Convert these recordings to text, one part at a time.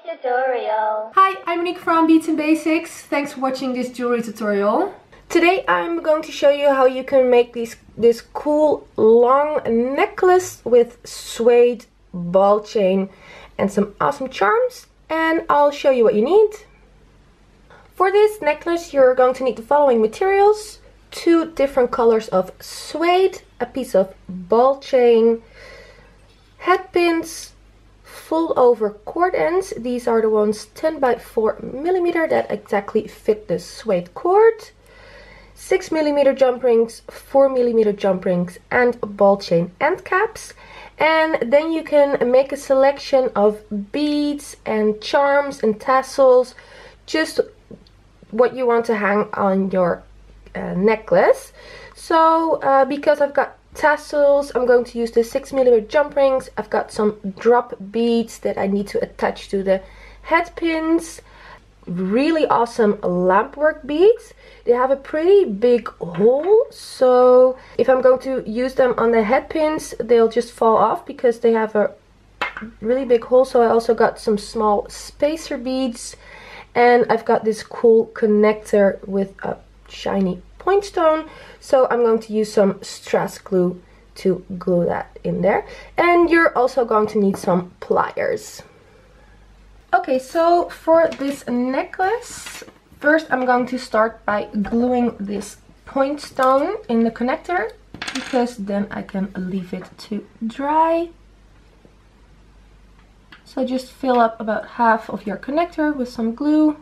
tutorial. Hi, I'm Monique from Beats and Basics. Thanks for watching this jewelry tutorial. Today I'm going to show you how you can make this cool long necklace with suede ball chain and some awesome charms, and I'll show you what you need. For this necklace you're going to need the following materials: 2 different colors of suede, a piece of ball chain, head pins, full over cord ends. These are the ones 10 by 4 millimeter that exactly fit the suede cord, 6 millimeter jump rings, 4 millimeter jump rings, and ball chain end caps. And then you can make a selection of beads and charms and tassels, just what you want to hang on your necklace. So because I've got tassels, I'm going to use the 6 millimeter jump rings. I've got some drop beads that I need to attach to the head pins. Really awesome lampwork beads. They have a pretty big hole, so if I'm going to use them on the head pins, they'll just fall off because they have a really big hole. So I also got some small spacer beads, and I've got this cool connector with a shiny point stone, so I'm going to use some strass glue to glue that in there. And you're also going to need some pliers. Okay, so for this necklace, first I'm going to start by gluing this point stone in the connector, because then I can leave it to dry. So just fill up about half of your connector with some glue.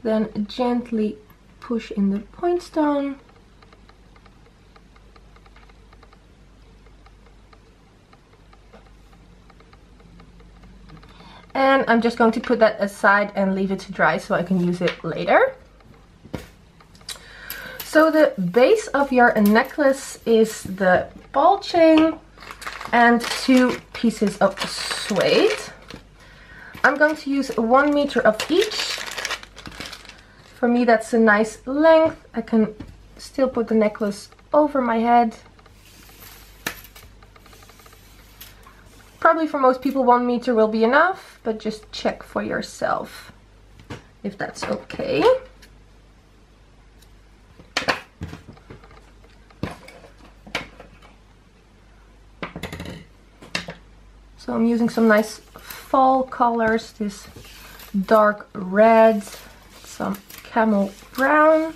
Then gently push in the point stone. And I'm just going to put that aside and leave it to dry so I can use it later. So the base of your necklace is the ball chain and 2 pieces of suede. I'm going to use 1 meter of each. For me that's a nice length. I can still put the necklace over my head. Probably for most people 1 meter will be enough, but just check for yourself if that's okay. So I'm using some nice fall colors, this dark red, some camel brown,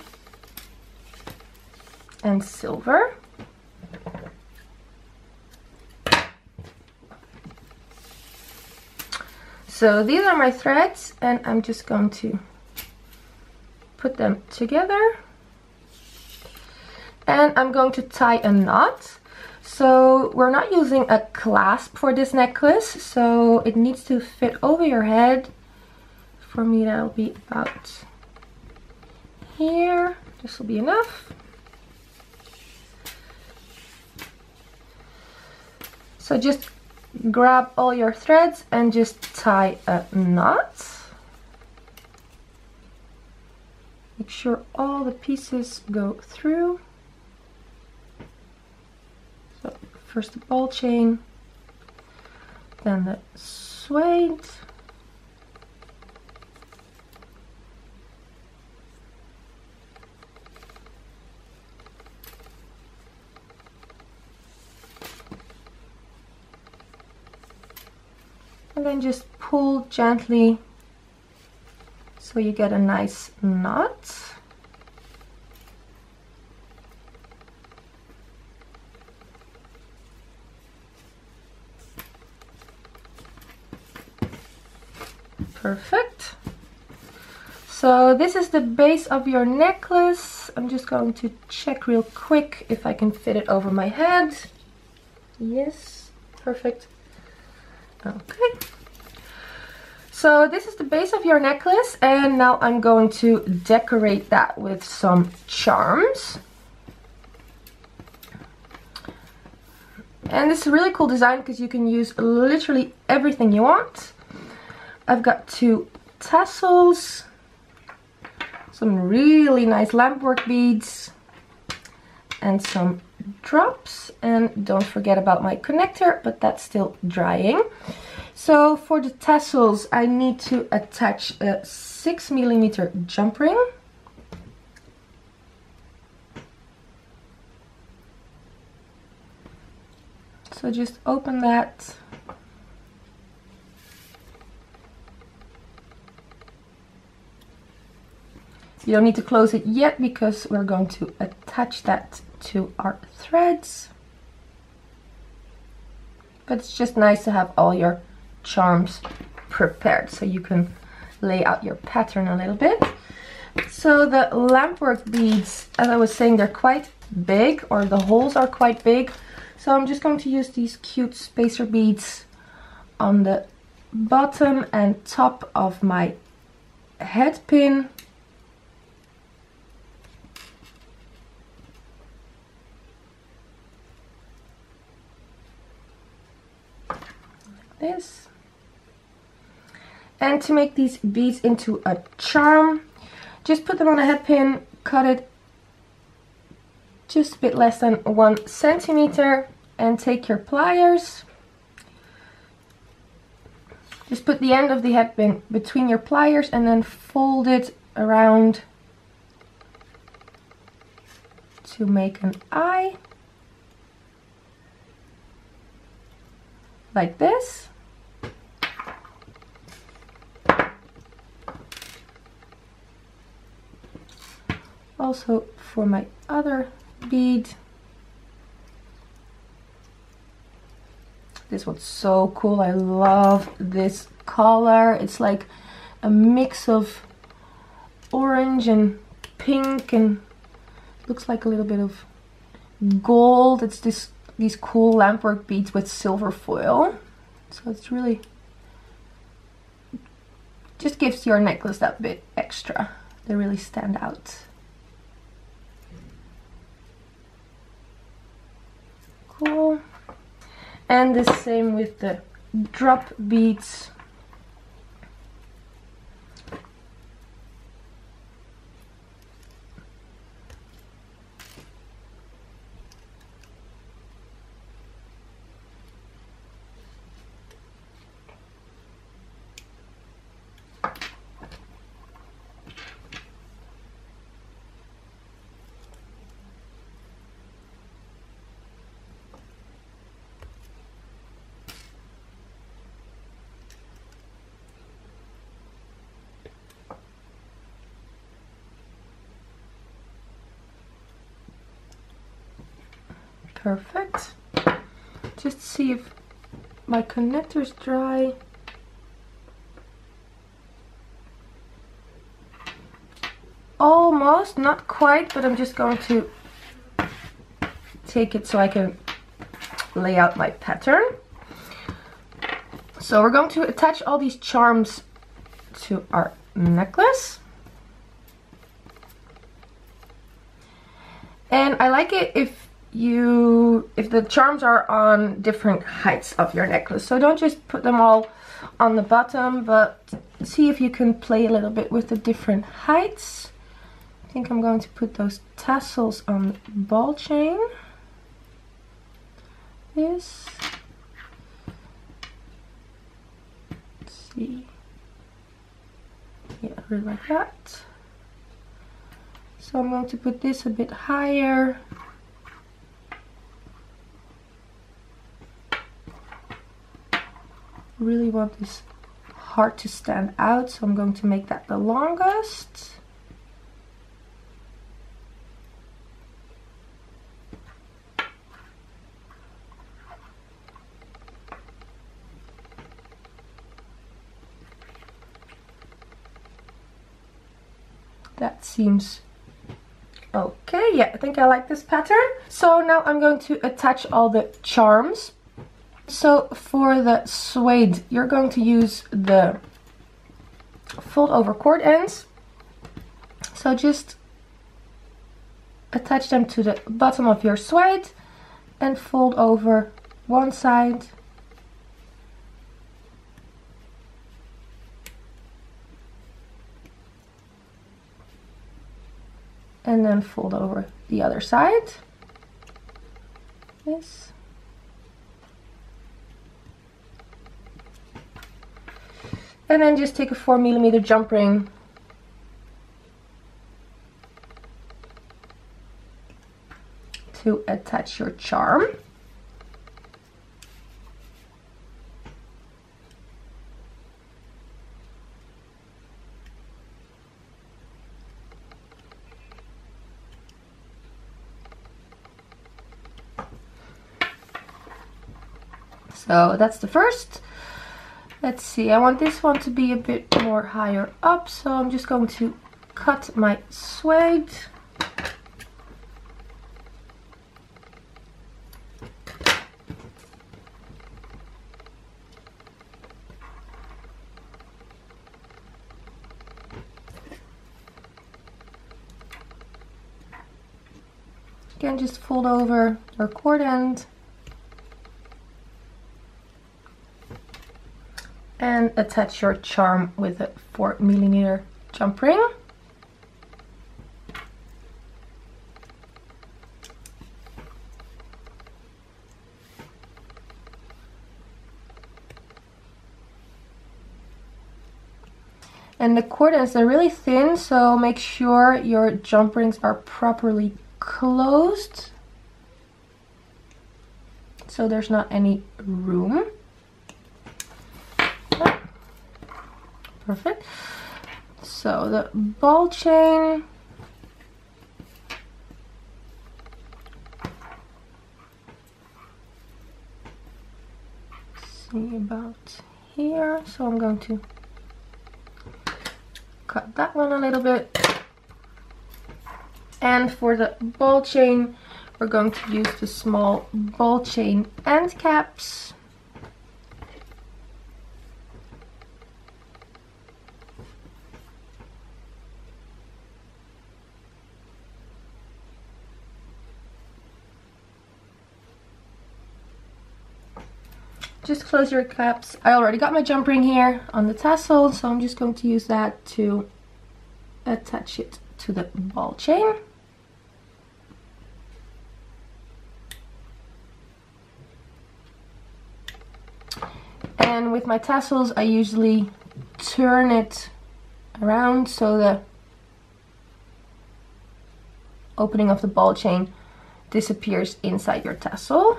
and silver. So these are my threads, and I'm just going to put them together. And I'm going to tie a knot. So we're not using a clasp for this necklace, so it needs to fit over your head. For me that'll be about here. This will be enough. So just grab all your threads and just tie a knot. Make sure all the pieces go through. So first the ball chain, then the suede, and then just pull gently so you get a nice knot. Perfect. So this is the base of your necklace. I'm just going to check real quick if I can fit it over my head. Yes, perfect. Okay. So this is the base of your necklace, and now I'm going to decorate that with some charms. And this is a really cool design because you can use literally everything you want. I've got 2 tassels, some really nice lampwork beads, and some drops. And don't forget about my connector, but that's still drying. So for the tassels, I need to attach a 6mm jump ring. So just open that. You don't need to close it yet because we're going to attach that to our threads. But it's just nice to have all your charms prepared so you can lay out your pattern a little bit. So the lampwork beads, as I was saying, they're quite big, or the holes are quite big. So I'm just going to use these cute spacer beads on the bottom and top of my head pin. This. And to make these beads into a charm, just put them on a head pin, cut it just a bit less than 1 centimeter, and take your pliers. Just put the end of the head pin between your pliers and then fold it around to make an eye. Like this. Also for my other bead. This one's so cool. I love this color. It's like a mix of orange and pink and looks like a little bit of gold. It's these cool lampwork beads with silver foil. So it's really just gives your necklace that bit extra. They really stand out. Cool. And the same with the drop beads. Perfect. Just see if my connector's dry. Almost, not quite, but I'm just going to take it so I can lay out my pattern. So we're going to attach all these charms to our necklace. And I like it if the charms are on different heights of your necklace. So don't just put them all on the bottom, but see if you can play a little bit with the different heights. I think I'm going to put those tassels on the ball chain. This. Let's see. Yeah, really like that. So I'm going to put this a bit higher. Really want this heart to stand out, so I'm going to make that the longest. That seems okay. Yeah, I think I like this pattern. So now I'm going to attach all the charms. So for the suede, you're going to use the fold over cord ends. So just attach them to the bottom of your suede and fold over one side. And then fold over the other side. this. And then just take a 4mm jump ring to attach your charm. So that's the first. Let's see, I want this one to be a bit more higher up, so I'm just going to cut my suede. Again, just fold over your cord end and attach your charm with a 4mm jump ring. And the cord ends are really thin, so make sure your jump rings are properly closed so there's not any room. Perfect. So the ball chain, see about here, so I'm going to cut that one a little bit. And for the ball chain, we're going to use the small ball chain end caps. Just close your caps. I already got my jump ring here on the tassel, so I'm just going to use that to attach it to the ball chain. And with my tassels, I usually turn it around so the opening of the ball chain disappears inside your tassel.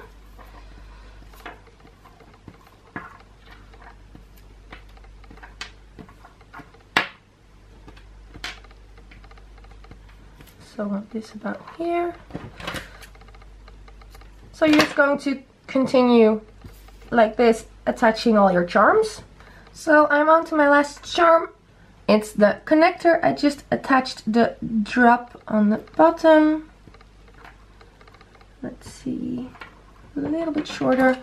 So I want this about here. So you're just going to continue like this, attaching all your charms. So I'm on to my last charm. It's the connector. I just attached the drop on the bottom. Let's see, a little bit shorter.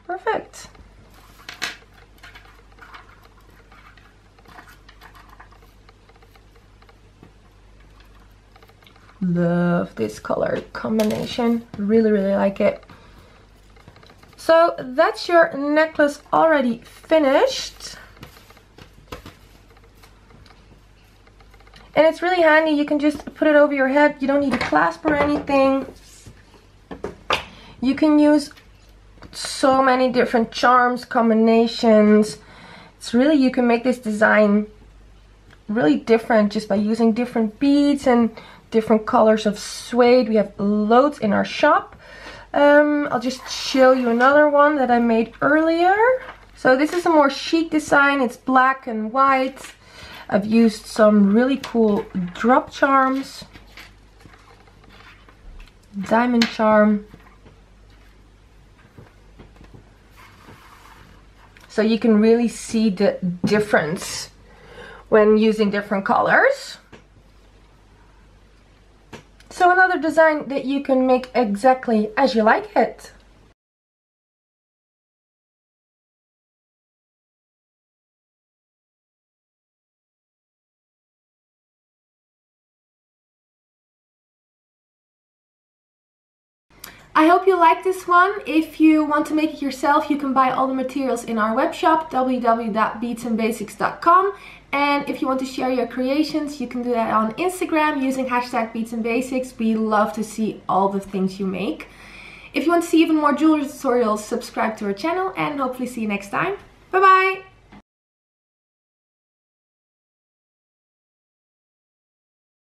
Perfect. Love this color combination. Really, really like it. So that's your necklace already finished. And it's really handy. You can just put it over your head. You don't need a clasp or anything. You can use so many different charms, combinations. It's really, you can make this design really different just by using different beads and different colors of suede. We have loads in our shop. I'll just show you another one that I made earlier. So this is a more chic design. It's black and white. I've used some really cool drop charms. diamond charm. So you can really see the difference when using different colors. So another design that you can make exactly as you like it. I hope you like this one. If you want to make it yourself, you can buy all the materials in our web shop, www.beadsandbasics.com. And if you want to share your creations, you can do that on Instagram using hashtag beadsandbasics. We love to see all the things you make. If you want to see even more jewelry tutorials, subscribe to our channel and hopefully see you next time. Bye bye!